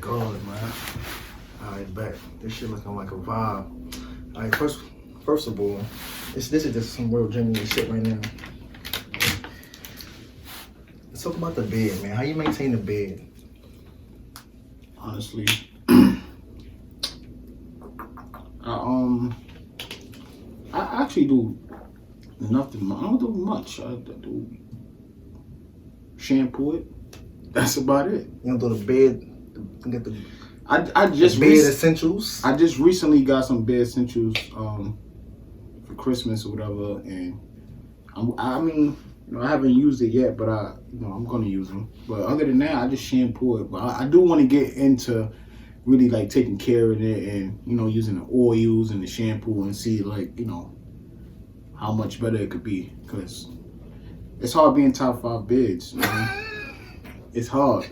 God, man. Alright, bet. This shit looking like a vibe. Alright, first of all, this is just some real genuine shit right now. Let's talk about the bed, man. How you maintain the bed? Honestly, I actually do nothing. I don't do much. I do shampoo it. That's about it. You don't do the bed, get the I just bed essentials. I just recently got some bed essentials for Christmas or whatever, and I mean, you know, I haven't used it yet, but I'm gonna use them. But other than that, I just shampoo it. But I do want to get into really like taking care of it and, you know, using the oils and the shampoo and see, like, you know, how much better it could be, because it's hard being top 5 beds, man. It's hard.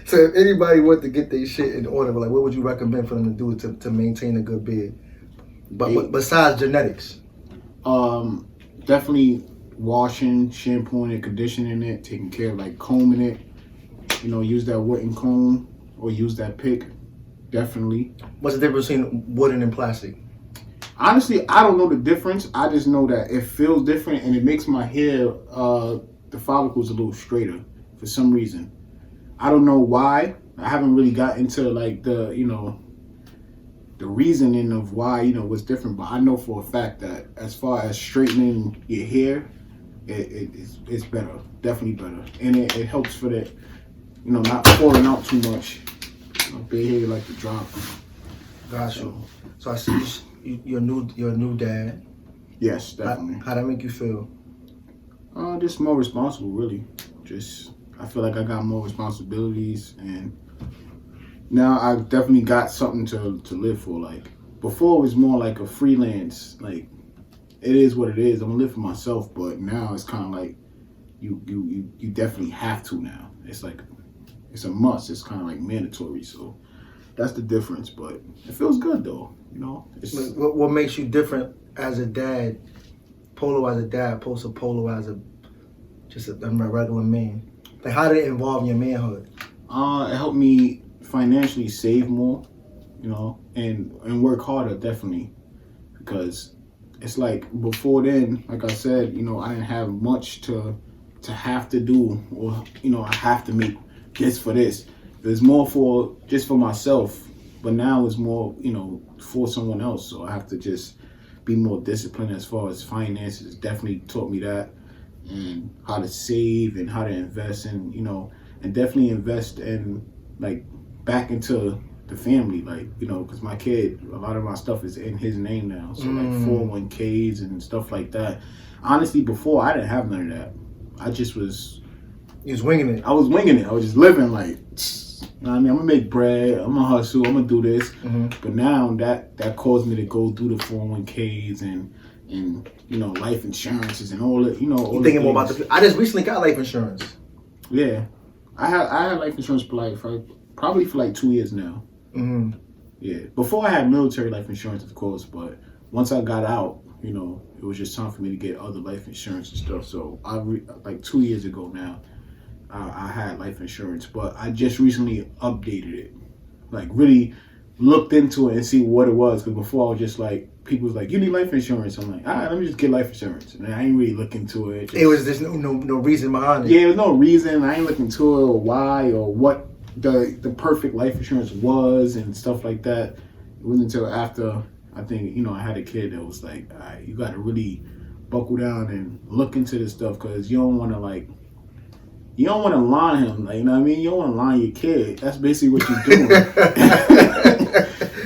So if anybody want to get their shit in order, like, what would you recommend for them to do to maintain a good bed? But besides genetics, definitely washing, shampooing it, conditioning it, taking care of, like, combing it. You know, use that wooden comb or use that pick. Definitely. What's the difference between wooden and plastic? Honestly, I don't know the difference. I just know that it feels different and it makes my hair, the follicles a little straighter for some reason. I don't know why. I haven't really got into like the, you know, the reasoning of why, you know, what's different. But I know for a fact that as far as straightening your hair, it's better, definitely better, and it helps for that, you know, not falling out too much. Big hair like to drop. Gotcha. So I see you're a new dad. Yes, definitely. How that make you feel? Just more responsible, really. Just I feel like I got more responsibilities, and now I definitely got something to live for. Like before, it was more like a freelance. Like it is what it is. I'm gonna live for myself, but now it's kind of like you definitely have to now. It's like it's a must. It's kind of like mandatory. So that's the difference. But it feels good though. You know. What makes you different as a dad? Polo as a dad, opposed to Polo as just a regular man. Like how did it involve your manhood? It helped me financially save more, you know, and work harder, definitely, because it's like before then, like I said, you know, I didn't have much to have to do, or, you know, I have to make this for this. There's more for just for myself, but now it's more, you know, for someone else. So I have to just be more disciplined as far as finances. Definitely taught me that, and how to save and how to invest, and, you know, and definitely invest in like back into the family, like, you know, because my kid, a lot of my stuff is in his name now, so like 401ks and stuff like that. Honestly, before I didn't have none of that. I just was. You was winging it. I was winging it. I was just living like, you know what I mean? I'm gonna make bread. I'm gonna hustle. I'm gonna do this. Mm-hmm. But now that caused me to go through the 401ks and you know, life insurances and all that. You know, all you thinking more about the. I just recently got life insurance. Yeah, I had life insurance for probably for like 2 years now. Mm-hmm. Yeah, before I had military life insurance, of course, but once I got out, you know, it was just time for me to get other life insurance and stuff. So like 2 years ago now, I had life insurance, but I just recently updated it, like really looked into it and see what it was. Because before I was just like, people was like, you need life insurance. I'm like, all right, let me just get life insurance. And I ain't really look into it. It was just no reason behind it. Yeah, there's no reason. I ain't looking into it or why or what the perfect life insurance was and stuff like that. It wasn't until after, I think, you know, I had a kid that was like, all right, you got to really buckle down and look into this stuff, because you don't want to lie him, like, you know what I mean? You don't want to lie your kid. That's basically what you're doing.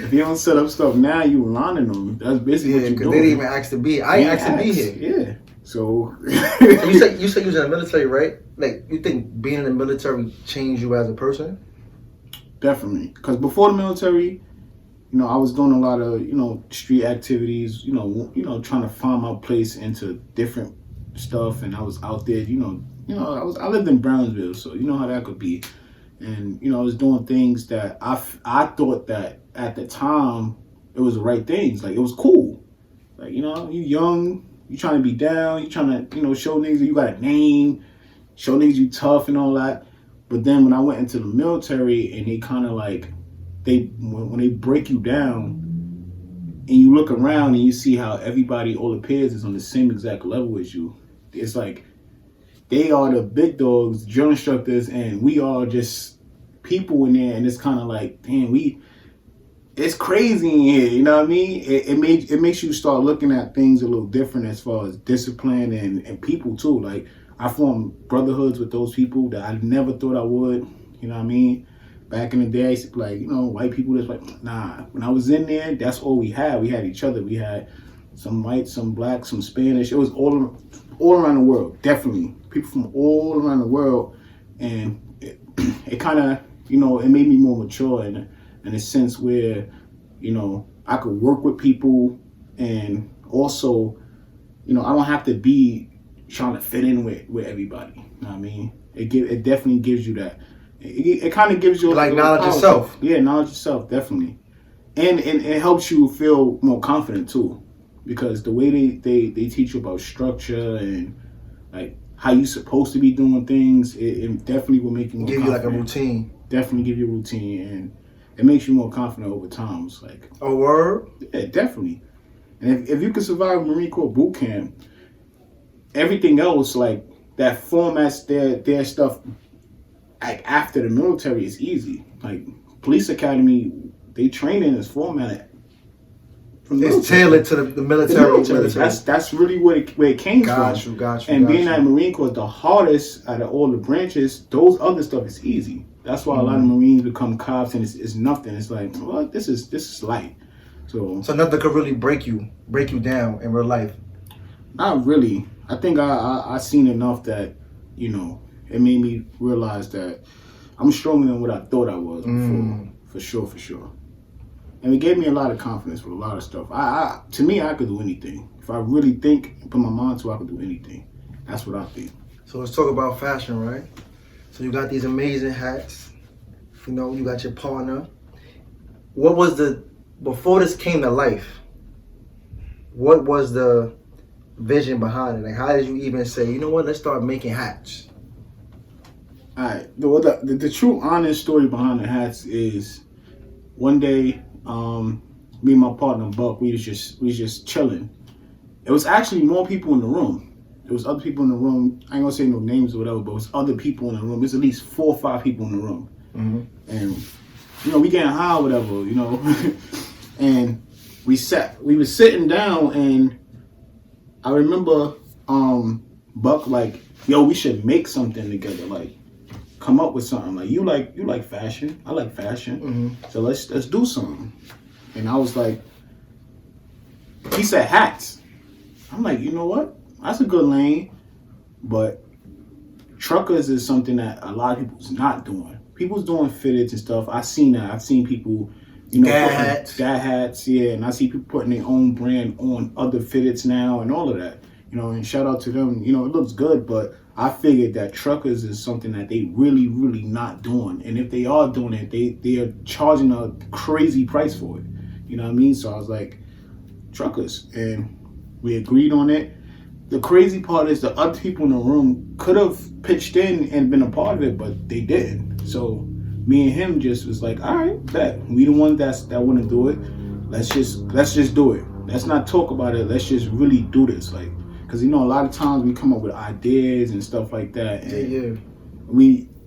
If you don't set up stuff now, you lying them. That's basically what you're doing. Because they didn't even ask to be. I ain't asked to be here. Yeah. So you said you was in the military, right? Like, you think being in the military changed you as a person? Definitely. Because before the military, you know, I was doing a lot of, you know, street activities, you know, trying to find my place into different stuff, and I was out there, you know, I lived in Brownsville, so you know how that could be. And, you know, I was doing things that I thought that at the time it was the right things. Like, it was cool. Like, you know, you young, you trying to be down, you trying to, you know, show niggas that you got a name, show niggas you tough and all that. But then when I went into the military and they kind of like when they break you down and you look around and you see how everybody, all the peers, is on the same exact level as you. It's like they are the big dogs, drill instructors, and we are just people in there. And it's kind of like, damn, it's crazy in here. You know what I mean? It makes you start looking at things a little different as far as discipline and people too. Like I formed brotherhoods with those people that I never thought I would. You know what I mean? Back in the day, I used to be like, white people just like, nah. When I was in there, that's all we had. We had each other. We had some white, some black, some Spanish. It was all around the world, definitely. People from all around the world. And it kind of, it made me more mature in a sense where, I could work with people and also, I don't have to be trying to fit in with everybody. You know what I mean? It definitely gives you that. It kind of gives you like knowledge yourself. Yeah, knowledge yourself, definitely. And it helps you feel more confident too. Because the way they teach you about structure and like how you supposed to be doing things, it definitely will make you more confident. Give you like a routine. Definitely give you a routine, and it makes you more confident over time. It's like a word? Yeah, definitely. And if you can survive Marine Corps boot camp, everything else, like that formats their stuff like after the military is easy. Like police academy, they training is formatted. It's tailored to the military. That's really where it came from. Got you. And being that Marine Corps is the hardest out of all the branches, those other stuff is easy. That's why a lot of Marines become cops and it's nothing. It's like, well, this is light. So nothing could really break you down in real life. Not really. I think I seen enough that, it made me realize that I'm stronger than what I thought I was before. For sure. And it gave me a lot of confidence with a lot of stuff. To me, I could do anything. If I really think and put my mind to it, I could do anything. That's what I think. So let's talk about fashion, right? So you got these amazing hats. You got your partner. What was before this came to life, what was the vision behind it? Like, how did you even say, you know what, let's start making hats? All right. The true honest story behind the hats is one day, me and my partner Buck, we was just chilling. It was actually more people in the room. There was other people in the room. I ain't gonna say no names or whatever, but it was other people in the room. There's at least 4 or 5 people in the room. Mm-hmm. And we getting high or whatever, and we was sitting down, and I remember Buck like, yo, we should make something together, like come up with something. Like you like fashion, I like fashion, so let's do something. And I was like, he said hats. I'm like, you know what? That's a good lane, but truckers is something that a lot of people's not doing. People's doing fitteds and stuff. I've seen that. I've seen people, dad hats, yeah, and I see people putting their own brand on other fitteds now and all of that. And shout out to them. It looks good, but I figured that truckers is something that they really, really not doing. And if they are doing it, they are charging a crazy price for it. You know what I mean? So I was like, truckers, and we agreed on it. The crazy part is the other people in the room could have pitched in and been a part of it, but they didn't. So me and him just was like, all right, bet. We the ones that want to do it. Let's just do it. Let's not talk about it. Let's just really do this. Like, because a lot of times we come up with ideas and stuff like that. And yeah.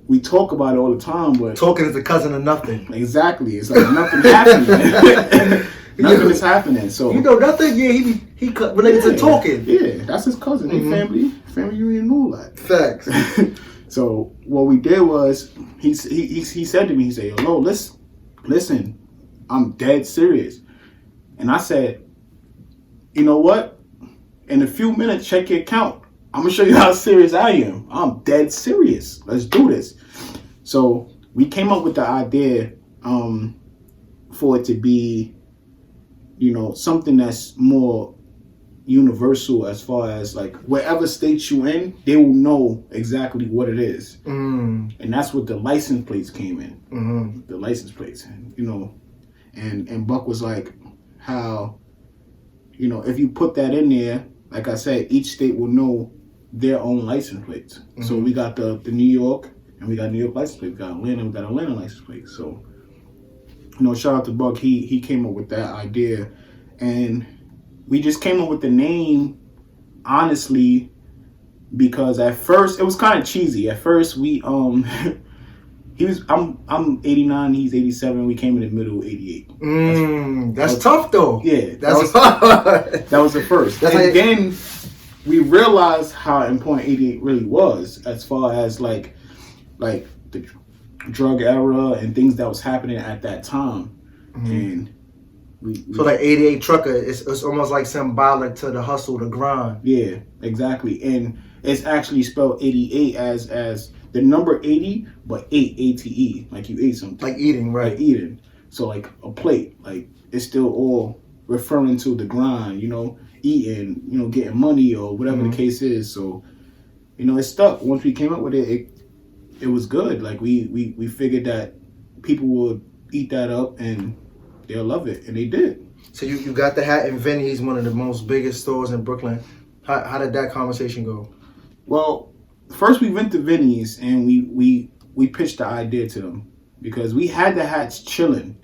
We talk about it all the time, but talking is a cousin of nothing. Exactly. It's like nothing happening. Nothing is happening. So nothing. Yeah, he related to talking. Yeah, that's his cousin. They family reunion and all that. Facts. So what we did was he said to me, he said, "Yo, listen, I'm dead serious." And I said, you know what? In a few minutes, check your account. I'm gonna show you how serious I am. I'm dead serious. Let's do this. So we came up with the idea for it to be, something that's more universal as far as like wherever state you in, they will know exactly what it is. And that's what the license plates came in. The license plates, and Buck was like, how, if you put that in there, like I said, each state will know their own license plates. So we got the New York, and we got New York license plate. We got Atlanta, license plate. So shout out to Buck. He came up with that idea, and we just came up with the name honestly because at first it was kind of cheesy. At first we I'm 89, he's 87. We came in the middle, 88. That's tough though. Yeah, that's hard. That was the first. And then we realized how important 88 really was as far as like the drug era and things that was happening at that time. And so like 88 trucker, it's almost like symbolic to the hustle, the grind. Yeah, exactly. And it's actually spelled 88 as the number 80, but 8 ATE, like you ate something. Like eating, right? Like eating. So like a plate, like it's still all referring to the grind, eating, getting money or whatever the case is. So, it stuck. Once we came up with it, it was good. Like we figured that people would eat that up and they'll love it, and they did. So you got the hat in Vinny's, one of the most biggest stores in Brooklyn. How did that conversation go? Well, first we went to Vinny's and we pitched the idea to them because we had the hats chilling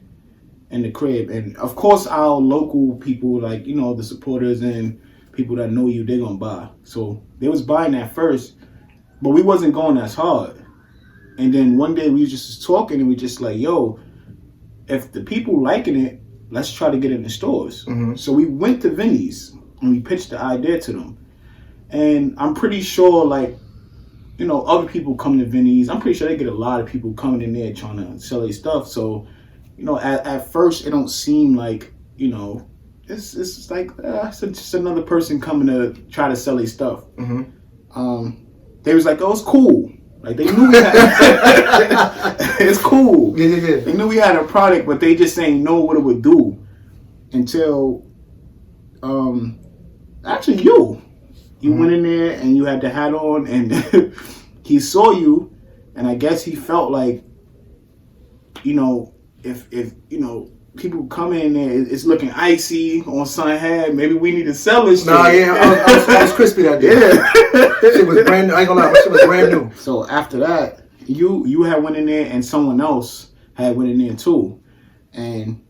in the crib, and of course our local people, like the supporters and people that know you, they're gonna buy. So they was buying that first, but we wasn't going as hard. And then one day we just talking and we just like, yo, if the people liking it, let's try to get it in the stores. So we went to Vinny's and we pitched the idea to them. And I'm pretty sure, like, other people come to Vinny's. I'm pretty sure they get a lot of people coming in there trying to sell their stuff. So, at first it don't seem like, it's like it's just another person coming to try to sell their stuff. They was like, oh, it's cool. Like they knew we had it's cool. Yeah. They knew we had a product, but they just ain't know what it would do until actually you went in there and you had the hat on and he saw you, and I guess he felt like if people come in there, it's looking icy on sun head. Maybe we need to sell this shit. Nah, yeah, I was crispy that day. Yeah. Shit was brand new. I ain't gonna lie, my shit was brand new. So after that, you had went in there and someone else had went in there too. And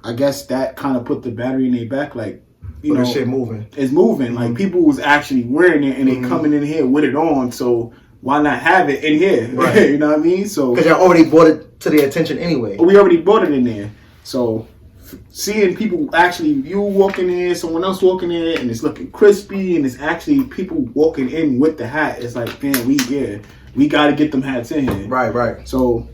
I guess that kind of put the battery in their back, like, that shit moving. It's moving. Like people was actually wearing it and they coming in here with it on. So why not have it in here? Right. You know what I mean? So because y'all already brought it to their attention anyway. We already brought it in there. So seeing people actually, you walking in, someone else walking in, and it's looking crispy, and it's actually people walking in with the hat. It's like, damn, we got to get them hats in here. Right. So,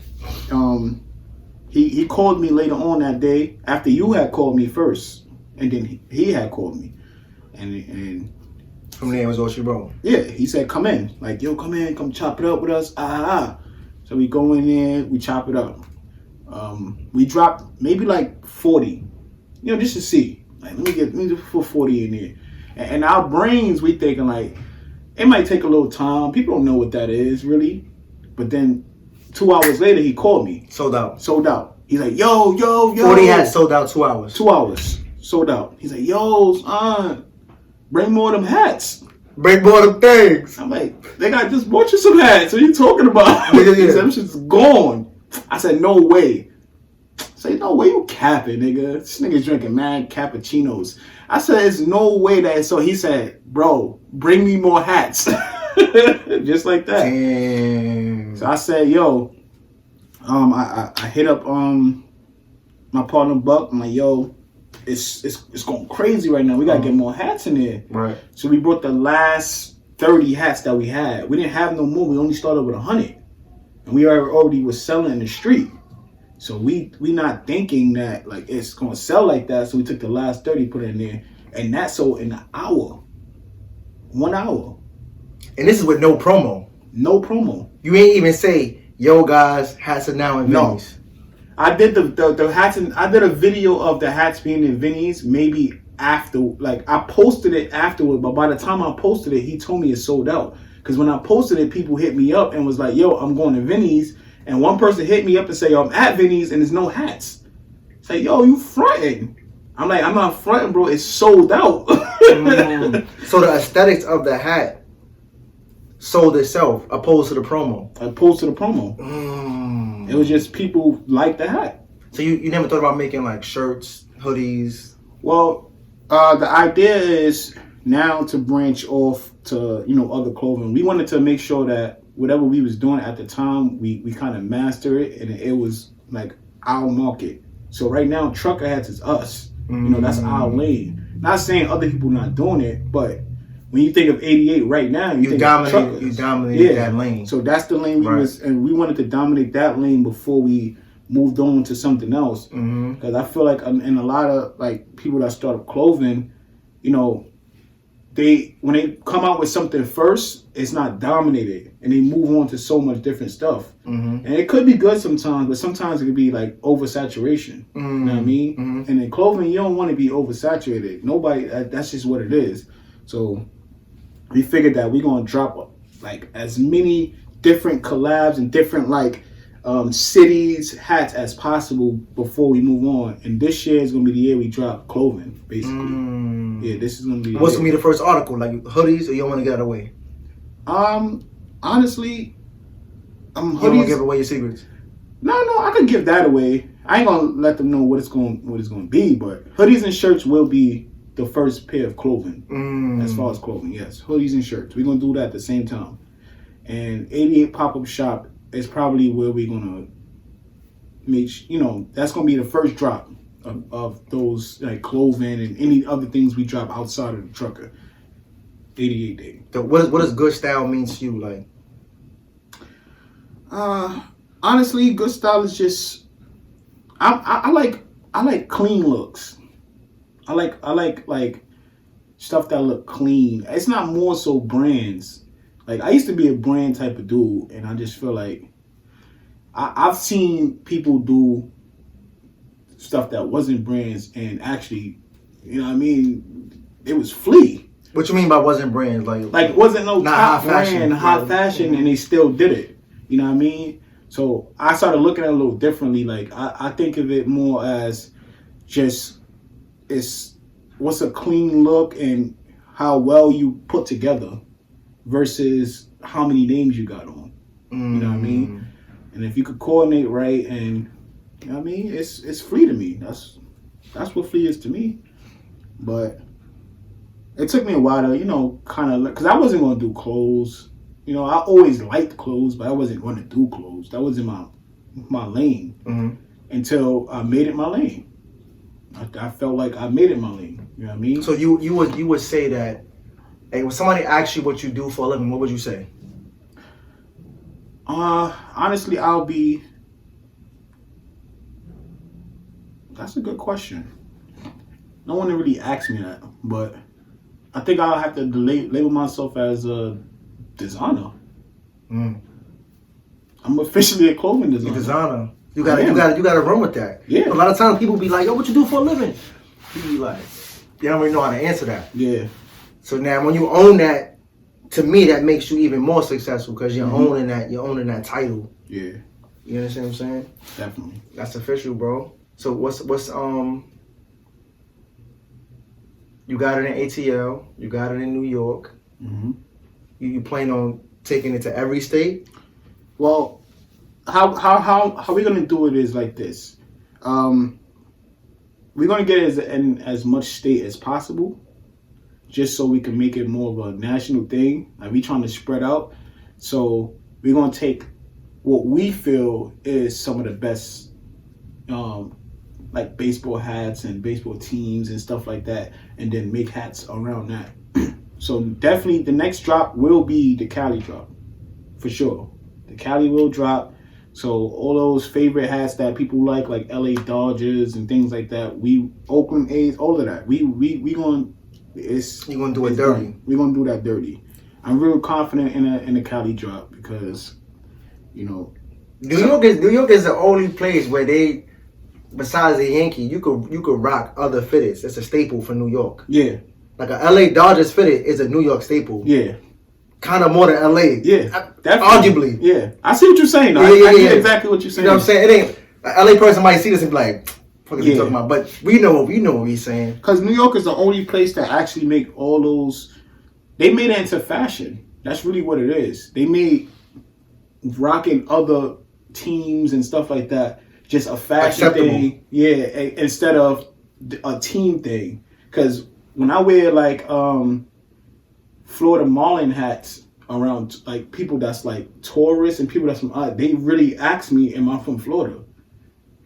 he called me later on that day after you had called me first, and then he had called me, and from there was all she wrote. Yeah, he said, come in, like, yo, come in, come chop it up with us. So we go in there, we chop it up. We dropped maybe like 40, just to see. Like, let me just put 40 in there. And our brains, we thinking like, it might take a little time. People don't know what that is really. But then 2 hours later, he called me. Sold out. He's like, yo. 40 hats sold out 2 hours. 2 hours, sold out. He's like, yo, bring more of them hats. Bring more of them things. I'm like, they got just bought you some hats. What are you talking about? Yeah. He said, them shit's gone. I said, no way. I said, no way, you capping, nigga. This nigga's drinking mad cappuccinos. I said, there's no way that. So he said, bro, bring me more hats. Just like that. Damn. So I said, yo, I hit up my partner Buck. I'm like, yo, it's going crazy right now. We gotta get more hats in there. Right. So we brought the last 30 hats that we had. We didn't have no more. We only started with 100. And we already was selling in the street. So we not thinking that like it's gonna sell like that. So we took the last 30, put it in there, and that sold in an hour. 1 hour. And this is with no promo. No promo. You ain't even say, yo guys, hats are now in Vinny's. I did the hats, and I did a video of the hats being in Vinny's maybe after, like I posted it afterward, but by the time I posted it, he told me it sold out. Because when I posted it, people hit me up and was like, yo, I'm going to Vinny's. And one person hit me up and say, yo, I'm at Vinny's and there's no hats. Say, yo, you fronting. I'm like, I'm not fronting, bro. It's sold out. So the aesthetics of the hat sold itself opposed to the promo. It was just people like the hat. So you never thought about making like shirts, hoodies? Well, the idea is now to branch off to, other clothing. We wanted to make sure that whatever we was doing at the time, we kind of master it, and it was like our market. So right now, trucker hats is us. That's our lane. Not saying other people not doing it, but when you think of 88 right now, you think of truckers. You dominate that lane. So that's the lane we wanted to dominate that lane before we moved on to something else. Because I feel like in a lot of like people that start up clothing, when they come out with something first, it's not dominated, and they move on to so much different stuff. And it could be good sometimes, but sometimes it could be like oversaturation. You know what I mean? And in clothing, you don't want to be oversaturated. Nobody. That's just what it is. So we figured that we're gonna drop like as many different collabs and different like cities hats as possible before we move on. And this year is gonna be the year we drop clothing, basically. Yeah, this is gonna be. What's gonna be the first article? Like hoodies, or you don't want to get it away? Honestly, hoodies. You don't want to give away your secrets. No, I can give that away. I ain't gonna let them know what it's gonna be, but hoodies and shirts will be the first pair of clothing. As far as clothing, yes, hoodies and shirts. We're gonna do that at the same time. And 88 pop-up shop is probably where we're gonna make. That's gonna be the first drop of those like clothing and any other things we drop outside of the trucker. 88 day. So what does good style mean to you? Like, honestly, good style is just I like clean looks. I like stuff that look clean. It's not more so brands. Like I used to be a brand type of dude, and I just feel like I've seen people do stuff that wasn't brands and actually, it was flea. What you mean by wasn't brands? Like it wasn't no top brand, high fashion, and they still did it. You know what I mean? So I started looking at it a little differently. Like I think of it more as just what's a clean look and how well you put together versus how many names you got on. You know what I mean? And if you could coordinate right, and it's free to me. That's what free is to me. But it took me a while to, kind of, because I wasn't going to do clothes. I always liked clothes, but I wasn't going to do clothes. That wasn't my lane until I made it my lane. I felt like I made it my lane. You know what I mean? So you would say that, hey, when somebody asks you what you do for a living, what would you say? Honestly, that's a good question. No one really asked me that, but I think I'll have to label myself as a designer. I'm officially a clothing designer. Designer. You gotta run with that. Yeah. A lot of times people be like, "Yo, what you do for a living?" You be like, "You don't really know how to answer that." Yeah. So now when you own that, to me that makes you even more successful because you're owning that. You're owning that title. Yeah. You understand what I'm saying? Definitely. That's official, bro. So what's you got it in ATL, you got it in New York. You plan on taking it to every state? Well, how we gonna do it is like this. We're gonna get it in as much state as possible, just so we can make it more of a national thing. Like we trying to spread out. So we're gonna take what we feel is some of the best like baseball hats and baseball teams and stuff like that, and then make hats around that. So definitely the next drop will be the Cali drop, for sure. The Cali will drop. So all those favorite hats that people like LA Dodgers and things like that, Oakland A's, all of that. We going You're gonna do it dirty. We're gonna do that dirty. I'm real confident in the Cali drop because, New York is the only place where they, besides the Yankee, you could rock other fitteds. It's a staple for New York. Yeah. Like a LA Dodgers fitted is a New York staple. Yeah. Kind of more than LA. Yeah. Arguably. Yeah. I see what you're saying. Yeah, I get exactly what you're saying. You know what I'm saying? It ain't an LA person might see this and be like, what are you talking about? But we know what we're saying. Because New York is the only place that actually make all those. They made it into fashion. That's really what it is. They made rocking other teams and stuff like that just a fashion thing. Yeah, instead of a team thing. Because when I wear like Florida Marlin hats around like people that's like tourists and people that's from they really ask me, am I from Florida?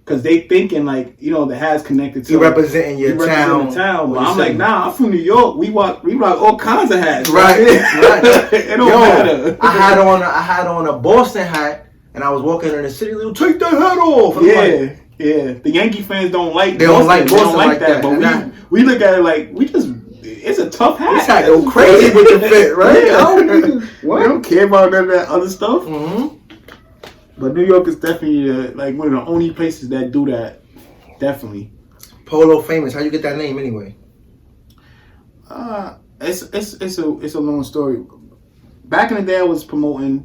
Because they thinking like, you know, the hat's connected to you representing your town. The town. But I'm like, nah, I'm from New York. We rock all kinds of hats. Right. It don't matter. I had on a Boston hat and I was walking in the city, like, take that hat off. Yeah. Yeah, the Yankee fans don't like Boston. They don't like that. But we look at it like it's a tough hat. This hat go crazy with the fit, right? We don't care about none of that other stuff. Mm-hmm. But New York is definitely like one of the only places that do that. Definitely. Polo Famous. How you get that name anyway? It's a long story. Back in the day, I promoted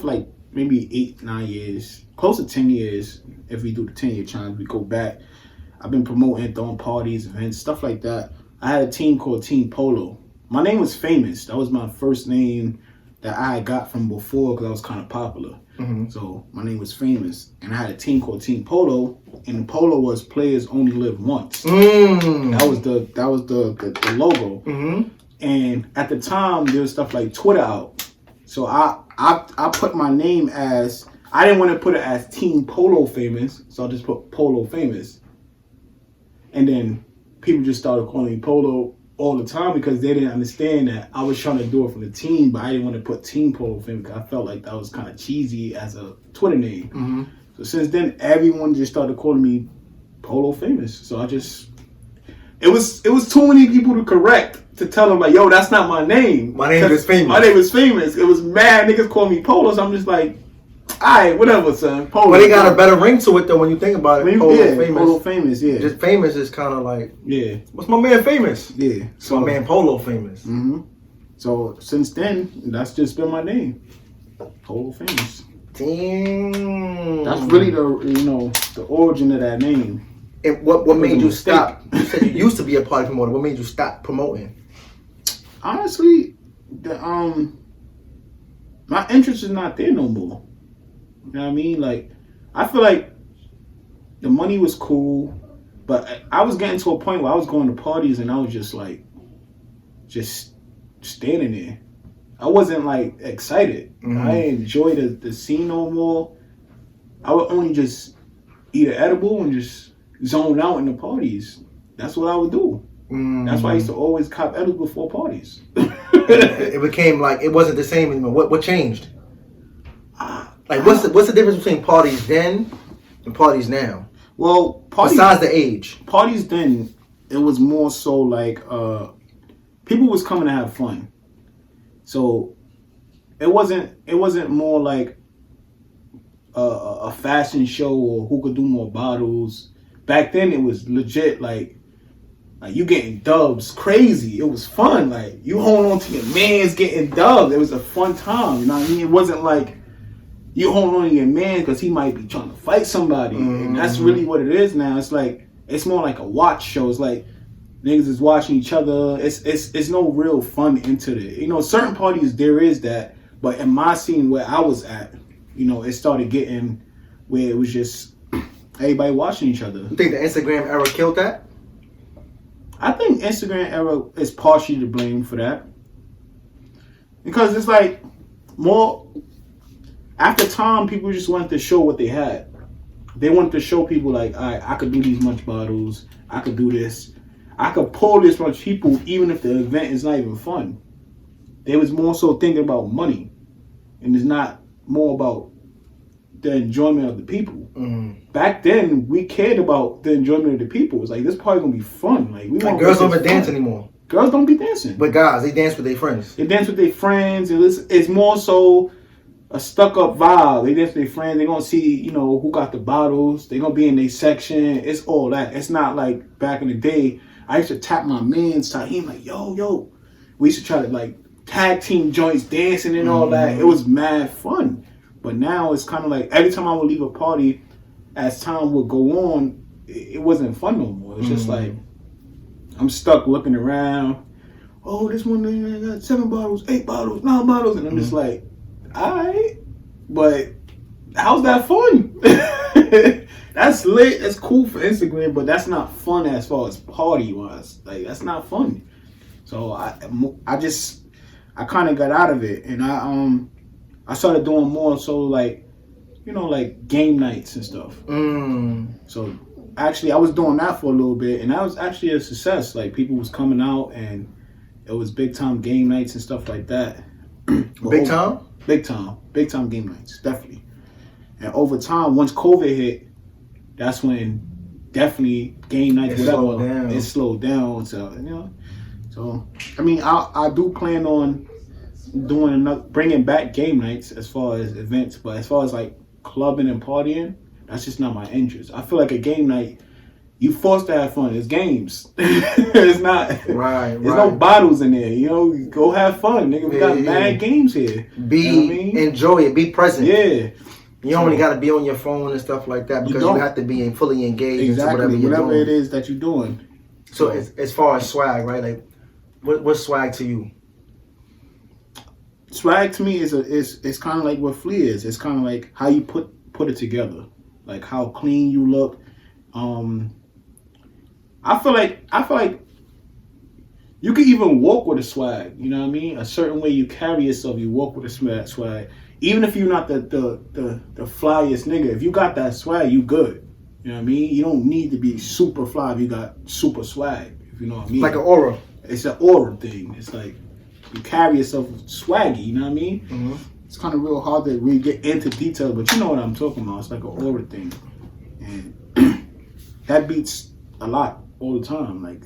for like maybe 8-9 years, close to 10 years. If we do the 10-year challenge, we go back. I've been promoting, throwing parties, events, stuff like that. I had a team called Team Polo. My name was Famous. That was my first name that I got from before because I was kind of popular. Mm-hmm. So my name was Famous, and I had a team called Team Polo, and the Polo was players only live once. That was the logo. Mm-hmm. And at the time, there was stuff like Twitter out. So I put my name as, I didn't want to put it as Team Polo Famous, so I just put Polo Famous. And then people just started calling me Polo all the time because they didn't understand that I was trying to do it for the team, but I didn't want to put Team Polo Famous because I felt like that was kind of cheesy as a Twitter name. Mm-hmm. So since then, everyone just started calling me Polo Famous. So it was too many people to correct, to tell them like, yo, that's not my name. My name is Famous. My name is Famous. It was mad niggas calling me Polo, so I'm just like, alright, whatever, son. Polo. But they got a better ring to it though when you think about it. Polo Famous, yeah. Just Famous is kind of like, yeah. What's my man Famous? Yeah. So my man Polo Famous. Mm-hmm. So since then, that's just been my name, Polo Famous. Damn. That's really the origin of that name. And what made you stop? You said you used to be a party promoter. What made you stop promoting? Honestly, my interest is not there no more. You know what I mean? Like, I feel like the money was cool, but I was getting to a point where I was going to parties and I was just like, just standing there. I wasn't like excited. Mm-hmm. I didn't enjoy the scene no more. I would only just eat an edible and just zone out in the parties. That's what I would do. Mm. That's why I used to always cop edibles before parties. It became like it wasn't the same anymore. What changed? Like what's the difference between parties then and parties now? Well, besides the age, parties then it was more so like people was coming to have fun. So it wasn't more like a fashion show or who could do more bottles. Back then it was legit like you getting dubs crazy. It was fun. Like you hold on to your man's getting dubs. It was a fun time. You know what I mean? It wasn't like you hold on to your man because he might be trying to fight somebody. Mm-hmm. And that's really what it is now. It's like it's more like a watch show. It's like niggas is watching each other. It's no real fun into it. You know, certain parties there is that, but in my scene where I was at, you know, it started getting where it was just everybody watching each other. You think the Instagram era killed that? I think Instagram era is partially to blame for that. Because it's like more after time, people just wanted to show what they had. They wanted to show people like, all right, I could do these much bottles, I could do this, I could pull this much people even if the event is not even fun. They was more so thinking about money. And it's not more about the enjoyment of the people. Mm-hmm. Back then, we cared about the enjoyment of the people. It's like, this party gonna be fun. Like girls don't dance anymore. Girls don't be dancing. But guys, they dance with their friends. They dance with their friends. And it's more so a stuck-up vibe. They dance with their friends. They're gonna see, you know, who got the bottles. They're gonna be in their section. It's all that. It's not like back in the day. I used to tap my man's side. He like, yo. We used to try to like tag team joints, dancing and all that. It was mad fun. But now it's kind of like every time I would leave a party, as time would go on, it wasn't fun no more. It's just like I'm stuck looking around. Oh, this one nigga got 7 bottles, 8 bottles, 9 bottles, and I'm just like, all right, but how's that fun? That's lit. That's cool for Instagram, but that's not fun as far as party wise. Like that's not fun. So I kind of got out of it, and I started doing more so like, like game nights and stuff. So actually, I was doing that for a little bit, and that was actually a success. Like people was coming out, and it was big time game nights and stuff like that. Big time? Big time game nights, definitely. And over time, once COVID hit, that's when definitely game nights, it slowed down. So so I mean, I do plan on bringing back game nights as far as events, but as far as like clubbing and partying, that's just not my interest. I feel like a game night, you forced to have fun. It's games. It's not. Right. There's no bottles in there. Go have fun, nigga. We got mad games here. Enjoy it. Be present. Yeah. You don't really got to be on your phone and stuff like that because you have to be fully engaged into whatever it is that you're doing. So as far as swag, right? Like, what's swag to you? Swag to me is kind of like what Flea is. It's kind of like how you put it together, like how clean you look. I feel like you can even walk with a swag. You know what I mean? A certain way you carry yourself, you walk with a swag. Even if you're not the flyest nigga, if you got that swag, you good. You know what I mean? You don't need to be super fly if you got super swag. If you know what I mean? Like an aura. It's an aura thing. It's like you carry yourself swaggy. You know what I mean? Mm-hmm. It's kind of real hard to really get into detail, but you know what I'm talking about. It's like an aura thing, and that beats a lot all the time. Like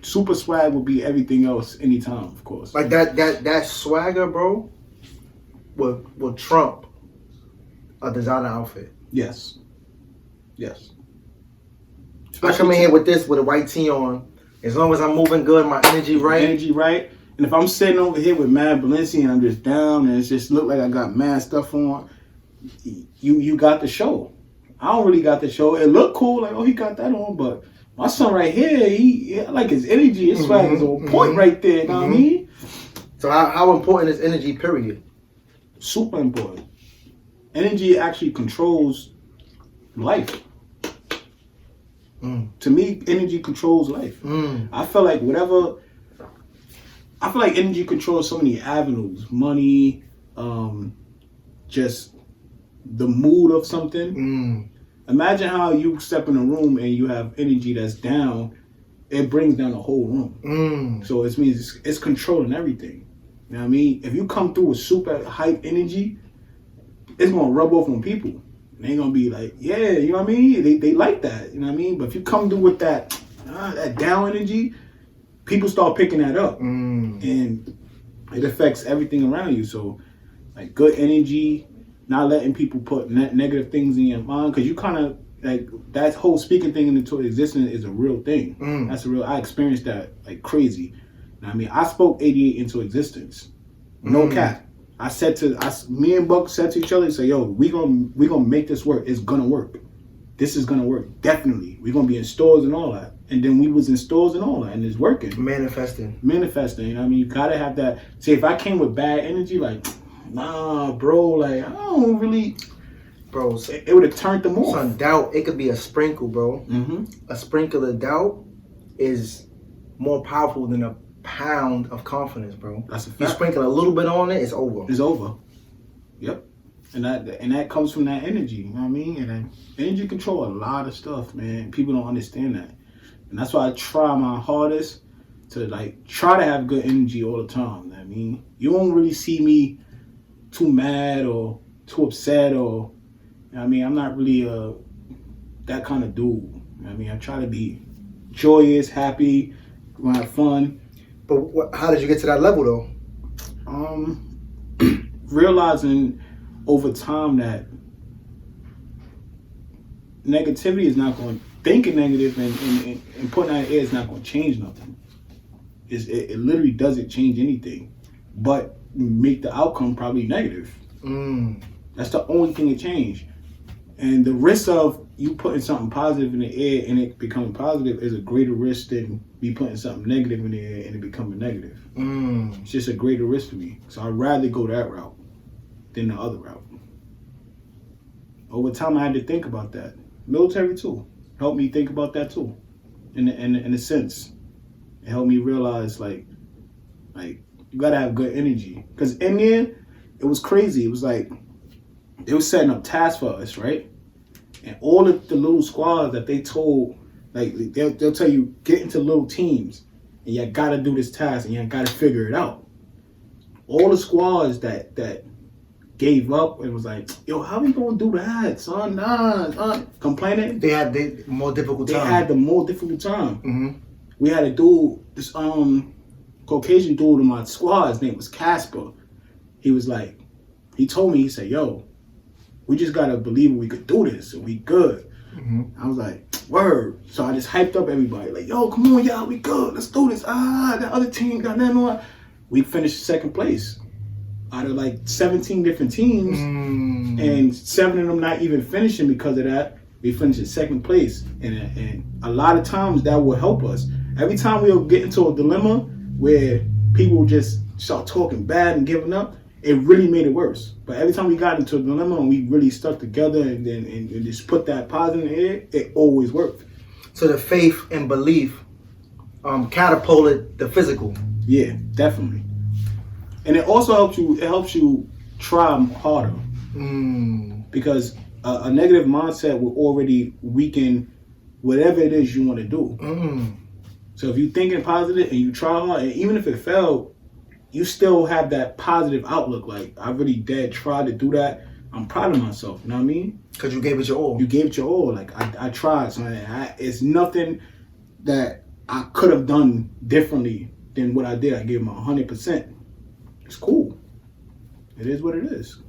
super swag would be everything else anytime, of course. Like that swagger, bro, will trump a designer outfit. Yes. I come in here with a white tee on. As long as I'm moving good, my energy right. And if I'm sitting over here with mad Balenci and I'm just down and it just look like I got mad stuff on, you got the show. I don't really got the show. It looked cool, like, oh, he got that on, but my son right here, he I like his energy, his swag is on point right there, you know what I mean? So how important is energy, period? Super important. Energy actually controls life. To me, energy controls life. I feel like energy controls so many avenues. Money, just the mood of something. Imagine how you step in a room and you have energy that's down. It brings down the whole room. So it means it's controlling everything. You know what I mean? If you come through with super hype energy, it's going to rub off on people. They ain't gonna be like, yeah, you know what I mean? They like that, you know what I mean? But if you come through with that down energy, people start picking that up, and it affects everything around you. So, like good energy, not letting people put negative things in your mind, because you kind of like that whole speaking thing into existence is a real thing. That's a real. I experienced that like crazy. You know what I mean? I spoke 88 into existence, no cap. Me and Buck said to each other, say, yo, we gonna make this work. It's gonna work. This is gonna work. Definitely. We're gonna be in stores and all that. And then we was in stores and all that, and it's working. Manifesting. You know what I mean? You gotta have that. See, if I came with bad energy, like, nah, bro, like, I don't really. Bro, it would have turned them off. Son, doubt, it could be a sprinkle, bro. A sprinkle of doubt is more powerful than a pound of confidence, bro. That's a fact. You sprinkle a little bit on it, it's over. It's over. Yep. And that comes from that energy, you know what I mean? And then energy control a lot of stuff, man. People don't understand that. And that's why I try my hardest to like try to have good energy all the time. You know what I mean? You won't really see me too mad or too upset or, you know what I mean? I'm not really that kind of dude. You know what I mean? I try to be joyous, happy, want to have fun. But how did you get to that level, though? Realizing over time that negativity is not going. Thinking negative and putting out air is not going to change nothing. It literally doesn't change anything, but make the outcome probably negative. That's the only thing that changed. And the risk of you putting something positive in the air and it becoming positive is a greater risk than me putting something negative in the air and it becoming negative. It's just a greater risk for me. So I'd rather go that route than the other route. Over time, I had to think about that. Military too. Helped me think about that too. In a sense. It helped me realize like you gotta have good energy. Cause in there, it was crazy. It was like they were setting up tasks for us, right? And all of the little squads that they told, like they'll tell you, get into little teams and you gotta do this task and you gotta figure it out. All the squads that gave up and was like, yo, how we gonna do that, son? Nah, complaining. They had the more difficult time. They had the more difficult time. Mm-hmm. We had a dude, this Caucasian dude in my squad, his name was Casper. He was like, he told me, he said, yo, we just gotta believe we could do this and we good. Mm-hmm. I was like, word. So I just hyped up everybody, like, yo, come on, y'all, we good, let's do this. That other team got nothing on. We finished second place out of like 17 different teams, and 7 of them not even finishing because of that. We finished in second place, and a lot of times that will help us. Every time we'll get into a dilemma where people just start talking bad and giving up, it really made it worse. But every time we got into a dilemma and we really stuck together and just put that positive in it, it always worked. So the faith and belief catapulted the physical. Yeah, definitely. And it also helps you try harder. Because a negative mindset will already weaken whatever it is you want to do. So if you're thinking positive and you try hard, and even if it failed, you still have that positive outlook. Like, I really did try to do that. I'm proud of myself. You know what I mean? Because you gave it your all. You gave it your all. Like, I tried. So it's nothing that I could have done differently than what I did. I gave my 100%. It's cool. It is what it is.